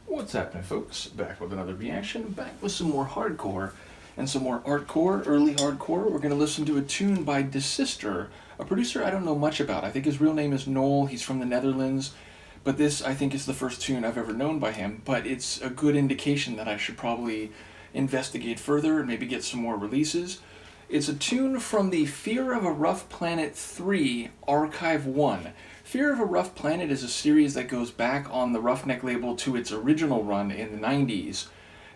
What's happening, folks? Back with another reaction, back with some more hardcore and some more artcore, early hardcore. We're going to listen to a tune by Dysistor, a producer I don't know much about. I think his real name is Noel, he's from the Netherlands, but this, I think, is the first tune I've ever known by him, but it's a good indication that I should probably investigate further and maybe get some more releases. It's a tune from the Fear of a Rough Planet 3 Archive 1. Fear of a Rough Planet is a series that goes back on the Ruffneck label to its original run in the 90s.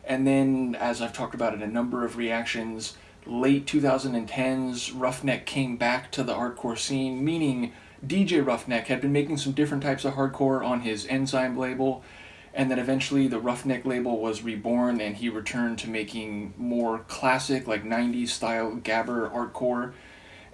And then, as I've talked about in a number of reactions, late 2010s, Ruffneck came back to the hardcore scene, meaning DJ Ruffneck had been making some different types of hardcore on his Enzyme label, and then eventually the Ruffneck label was reborn and he returned to making more classic, like 90s style Gabber artcore.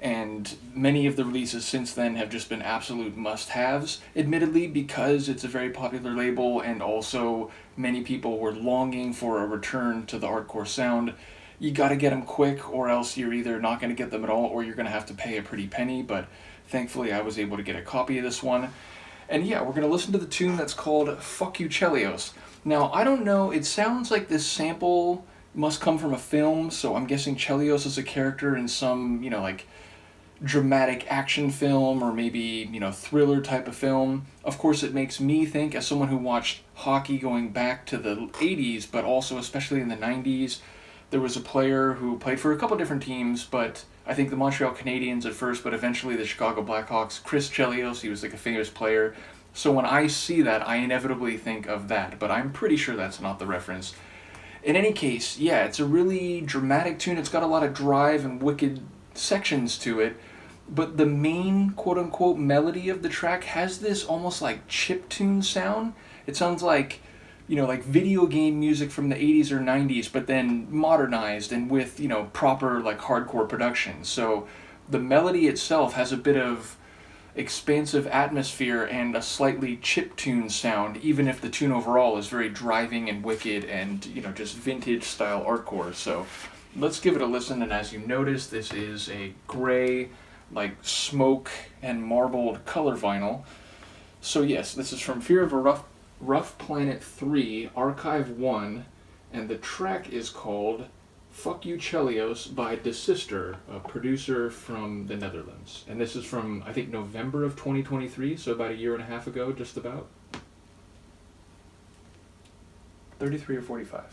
And many of the releases since then have just been absolute must-haves, admittedly because it's a very popular label and also many people were longing for a return to the hardcore sound. You gotta get them quick or else you're either not gonna get them at all or you're gonna have to pay a pretty penny, but thankfully I was able to get a copy of this one. And yeah, we're gonna listen to the tune that's called You Chelios. Now, I don't know, it sounds like this sample must come from a film, so I'm guessing Chelios is a character in some, like dramatic action film or maybe, thriller type of film. Of course, it makes me think, as someone who watched hockey going back to the 80s, but also especially in the 90s, there was a player who played for a couple different teams, but I think the Montreal Canadiens at first, but eventually the Chicago Blackhawks. Chris Chelios, he was like a famous player. So when I see that, I inevitably think of that, but I'm pretty sure that's not the reference. In any case, yeah, it's a really dramatic tune. It's got a lot of drive and wicked sections to it, but the main quote-unquote melody of the track has this almost like chiptune sound. It sounds like, like video game music from the 80s or 90s, but then modernized and with, proper like hardcore production. So the melody itself has a bit of expansive atmosphere and a slightly chiptune sound, even if the tune overall is very driving and wicked and, just vintage style artcore. So let's give it a listen, and as you notice, this is a gray, like smoke and marbled color vinyl. So yes, this is from Fear of a Rough Planet 3 Archive 1, and the track is called You Chelios by Dysistor, a producer from the Netherlands. And this is from, I think, November of 2023, so about a year and a half ago, just about. 33 or 45.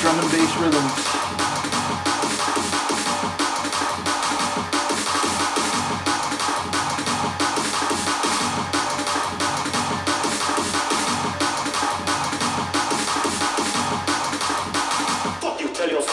Drum and bass rhythms. You Chelios.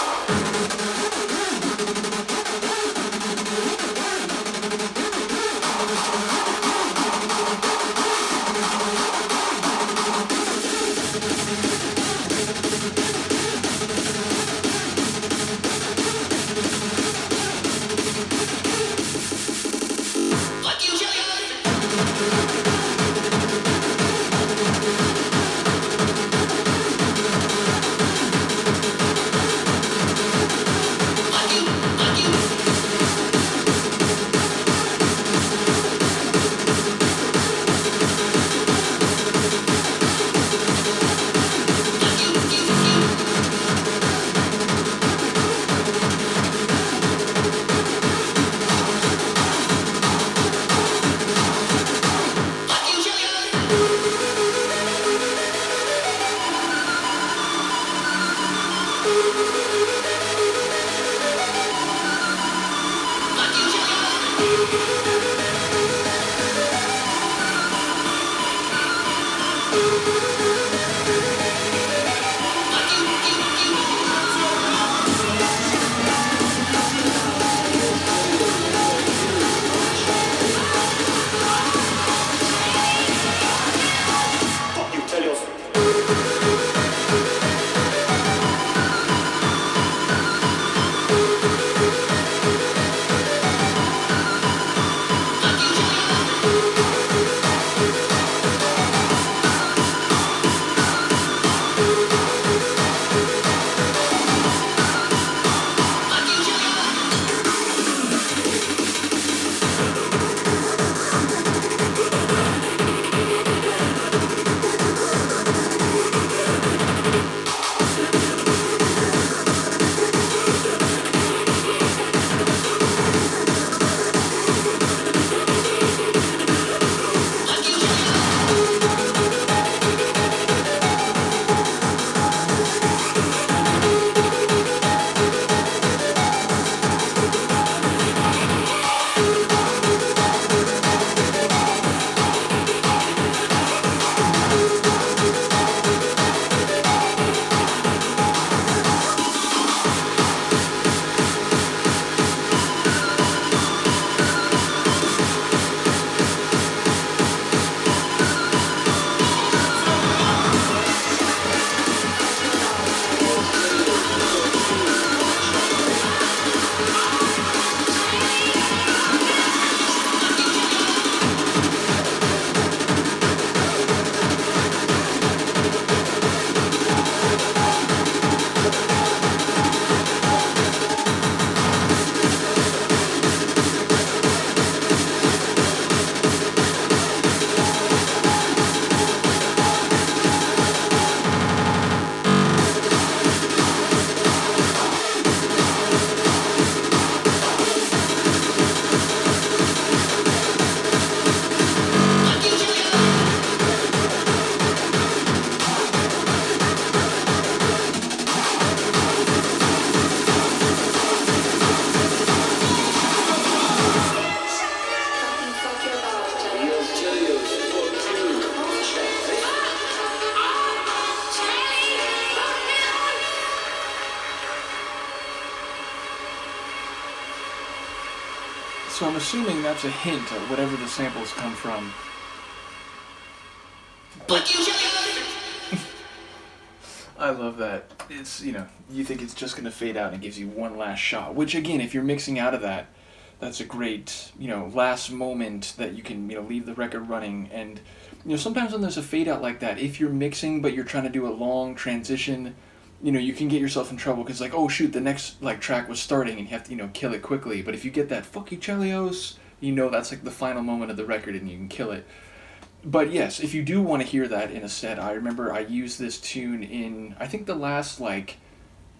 So I'm assuming that's a hint of whatever the samples come from. But I love that. It's, you know, you think it's just going to fade out and it gives you one last shot, which again, if you're mixing out of that, that's a great, you know, last moment that you can, you know, leave the record running. And, you know, sometimes when there's a fade out like that, if you're mixing but you're trying to do a long transition, you know, you can get yourself in trouble because, like, oh shoot, the next, like, track was starting and you have to, you know, kill it quickly. But if you get that "fuck you Chelios," you know that's like the final moment of the record and you can kill it. But yes, if you do want to hear that in a set, I remember I used this tune in, I think the last, like,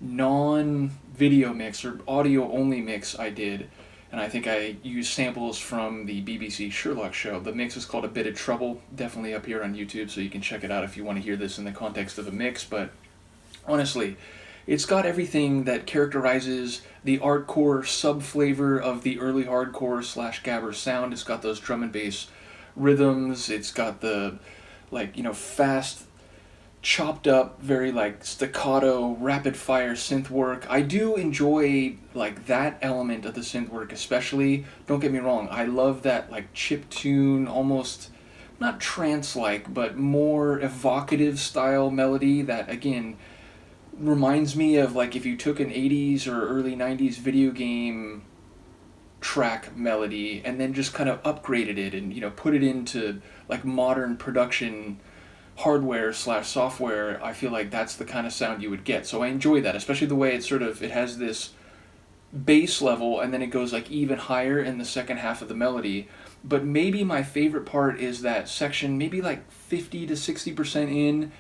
non-video mix or audio-only mix I did, and I think I used samples from the BBC Sherlock show. The mix is called "A Bit of Trouble," definitely up here on YouTube, so you can check it out if you want to hear this in the context of a mix. But honestly, it's got everything that characterizes the Artcore sub-flavor of the early hardcore / Gabber sound. It's got those drum and bass rhythms, it's got the, like, you know, fast, chopped up, very, like, staccato, rapid fire synth work. I do enjoy, like, that element of the synth work especially. Don't get me wrong, I love that, like, chiptune, almost not trance-like, but more evocative style melody that, again, reminds me of, like, if you took an 80s or early 90s video game track melody and then just kind of upgraded it and, you know, put it into, like, modern production hardware / software. I feel like that's the kind of sound you would get. So I enjoy that, especially the way it sort of, it has this bass level and then it goes, like, even higher in the second half of the melody. But maybe my favorite part is that section, maybe like 50 to 60% in,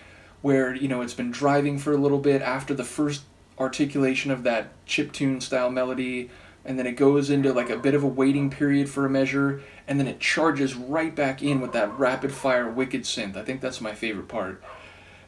where, you know, it's been driving for a little bit after the first articulation of that chiptune style melody, and then it goes into, like, a bit of a waiting period for a measure, and then it charges right back in with that rapid fire wicked synth. I think that's my favorite part.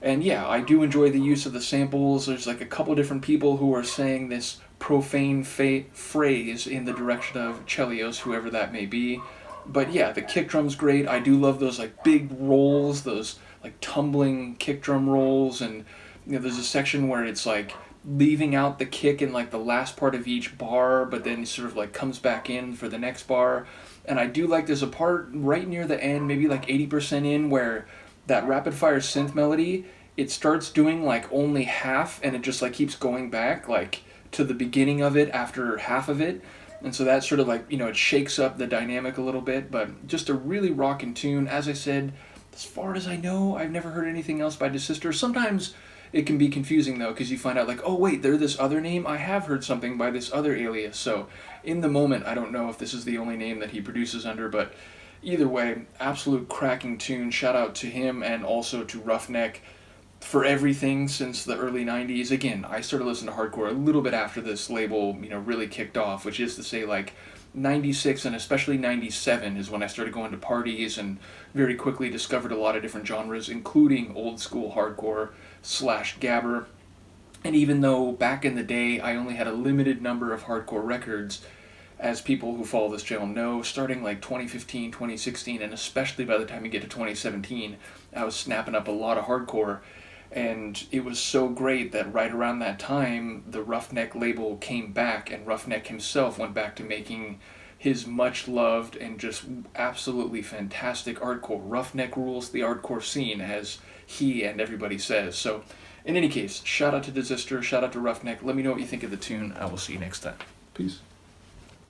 And yeah, I do enjoy the use of the samples. There's, like, a couple different people who are saying this profane phrase in the direction of Chelios, whoever that may be. But yeah, the kick drum's great. I do love those, like, big rolls, those, like, tumbling kick drum rolls, and, you know, there's a section where it's, like, leaving out the kick in, like, the last part of each bar, but then sort of, like, comes back in for the next bar. And I do like, there's a part right near the end, maybe like 80% in, where that rapid fire synth melody, it starts doing, like, only half, and it just, like, keeps going back, like, to the beginning of it after half of it. And so that sort of, like, you know, it shakes up the dynamic a little bit, but just a really rockin' tune. As I said, as far as I know, I've never heard anything else by Dysistor. Sometimes it can be confusing, though, because you find out, like, oh, wait, they're this other name? I have heard something by this other alias. So in the moment, I don't know if this is the only name that he produces under, but either way, absolute cracking tune. Shout out to him and also to Ruffneck for everything since the early 90s. Again, I started listening to hardcore a little bit after this label, you know, really kicked off, which is to say, like, 96 and especially 97 is when I started going to parties and very quickly discovered a lot of different genres, including old school hardcore / Gabber. And even though back in the day I only had a limited number of hardcore records, as people who follow this channel know, starting like 2015, 2016, and especially by the time you get to 2017, I was snapping up a lot of hardcore. And it was so great that right around that time, the Ruffneck label came back, and Ruffneck himself went back to making his much-loved and just absolutely fantastic Artcore. Ruffneck rules the Artcore scene, as he and everybody says. So, in any case, shout out to Dysistor, shout out to Ruffneck. Let me know what you think of the tune. I will see you next time. Peace.